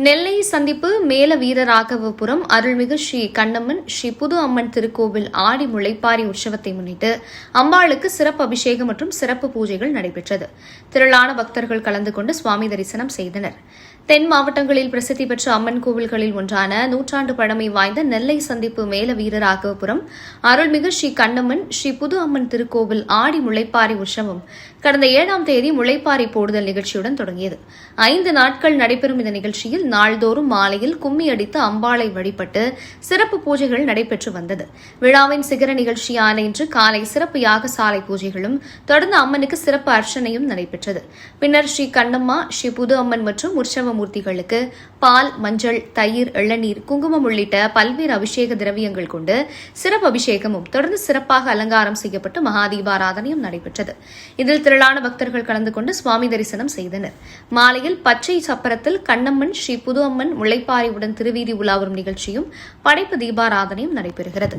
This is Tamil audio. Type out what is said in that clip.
நெல்லை சந்திப்பு மேல வீரராகவபுரம் அருள்மிகு ஸ்ரீ கண்ணம்மன் ஸ்ரீ புது அம்மன் திருக்கோவில் ஆடி முளைப்பாரி உற்சவத்தை முன்னிட்டு அம்பாளுக்கு சிறப்பு அபிஷேகம் மற்றும் சிறப்பு பூஜைகள் நடைபெற்றது. திரளான பக்தர்கள் கலந்து கொண்டு சுவாமி தரிசனம் செய்தனர். தென் மாவட்டங்களில் பிரசித்தி பெற்ற அம்மன் கோவில்களில் ஒன்றான நூற்றாண்டு பழமை வாய்ந்த நெல்லை சந்திப்பு மேல வீரராகவபுரம் அருள்மிகு ஸ்ரீ கண்ணம்மன் ஸ்ரீ புது அம்மன் திருக்கோவில் ஆடி முளைப்பாரி உற்சவம் கடந்த 7ஆம் தேதி முளைப்பாரி போடுதல் நிகழ்ச்சியுடன் தொடங்கியது. 5 நாட்கள் நடைபெறும் இந்த நிகழ்ச்சியில் நாள்தோறும் மாலையில் கும்மி அடித்து அம்பாளை வழிபட்டு சிறப்பு பூஜைகள் நடைபெற்று வந்தது. விழாவின் சிகர நிகழ்ச்சியான இன்று காலை சிறப்பு யாகசாலை பூஜைகளும் தொடர்ந்து அம்மனுக்கு சிறப்பு அர்ச்சனையும் நடைபெற்றது. பின்னர் ஸ்ரீ கண்ணம்மா ஸ்ரீ புது அம்மன் மற்றும் உற்சவ மூர்த்திகளுக்கு பால், மஞ்சள், தயிர், இளநீர், குங்குமம் உள்ளிட்ட பல்வேறு அபிஷேக திரவியங்கள் கொண்டு சிறப்பு அபிஷேகமும் தொடர்ந்து சிறப்பாக அலங்காரம் செய்யப்பட்டு மகாதீபாராதனையும் நடைபெற்றது. இதில் திரளான பக்தர்கள் கலந்து கொண்டு சுவாமி தரிசனம் செய்தனர். மாலையில் பச்சை சப்பரத்தில் கண்ணம்மன் ஸ்ரீ புது அம்மன் முளைப்பாரியுடன் திருவீதி உலா வரும் நிகழ்ச்சியும் படைப்பு தீபாராதனையும் நடைபெறுகிறது.